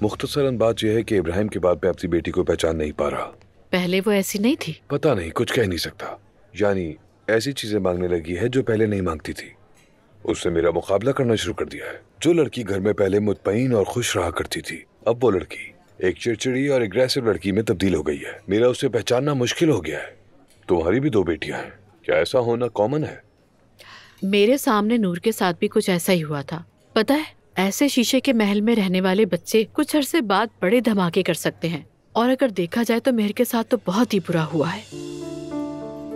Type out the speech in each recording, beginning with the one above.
मुख्तसरन बात यह है कि इब्राहिम के बाद मैं अपनी बेटी को पहचान नहीं पा रहा। पहले वो ऐसी नहीं थी? पता नहीं, कुछ कह नहीं सकता। यानी ऐसी चीजें मांगने लगी है जो पहले नहीं मांगती थी। उसने मेरा मुकाबला करना शुरू कर दिया है। जो लड़की घर में पहले मुतमईन और खुश रहा करती थी, अब वो लड़की एक चिड़चिड़ी और एग्रेसिव लड़की में तब्दील हो गई है। मेरा उसे पहचानना मुश्किल हो गया है। तुम्हारी भी 2 बेटियां हैं, क्या ऐसा होना कॉमन है? मेरे सामने नूर के साथ भी कुछ ऐसा ही हुआ था। पता है, ऐसे शीशे के महल में रहने वाले बच्चे कुछ अरसे बाद बड़े धमाके कर सकते हैं। और अगर देखा जाए तो मेहर के साथ तो बहुत ही बुरा हुआ है।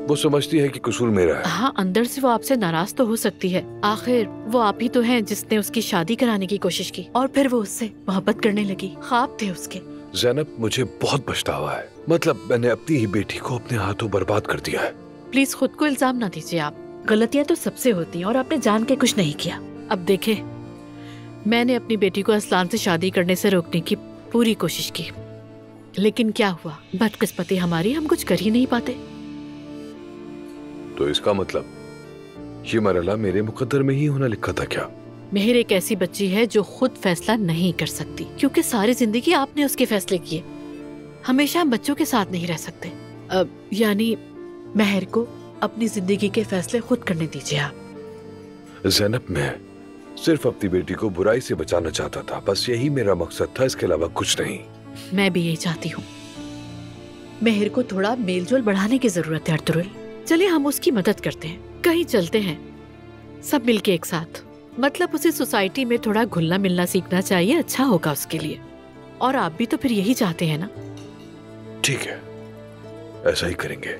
वो समझती है कि कसूर मेरा है। हाँ, अंदर से वो आपसे नाराज तो हो सकती है। आखिर वो आप ही तो हैं जिसने उसकी शादी कराने की कोशिश की और फिर वो उससे मोहब्बत करने लगी। ख्वाब थे उसके। ज़ैनब, मुझे बहुत पछतावा है। मतलब मैंने अपनी ही बेटी को अपने हाथों बर्बाद कर दिया है। प्लीज खुद को इल्जाम ना दीजिए आप। गलतियाँ तो सबसे होती हैं और आपने जान के कुछ नहीं किया। अब देखे, मैंने अपनी बेटी को असलान से शादी करने से रोकने की पूरी कोशिश की, लेकिन क्या हुआ, बदकिस्मती हमारी, हम कुछ कर ही नहीं पाते। तो इसका मतलब ये मरहला मेरे मुकद्दर में ही होना लिखा था क्या? मेहर एक ऐसी बच्ची है जो खुद फैसला नहीं कर सकती, क्योंकि सारी जिंदगी आपने उसके फैसले किए। हमेशा हम बच्चों के साथ नहीं रह सकते। यानी मेहर को अपनी जिंदगी के फैसले खुद करने दीजिए आप। ज़ैनब, मैं सिर्फ अपनी बेटी को बुराई से बचाना चाहता था, बस यही मेरा मकसद था, इसके अलावा कुछ नहीं। मैं भी यही चाहती हूँ। मेहर को थोड़ा मेलजोल बढ़ाने की जरूरत है अर्तुगरुल। चलिए हम उसकी मदद करते हैं, कहीं चलते हैं सब मिलके एक साथ। मतलब उसे सोसाइटी में थोड़ा घुलना मिलना सीखना चाहिए, अच्छा होगा उसके लिए। और आप भी तो फिर यही चाहते हैं ना? ठीक है, ऐसा ही करेंगे।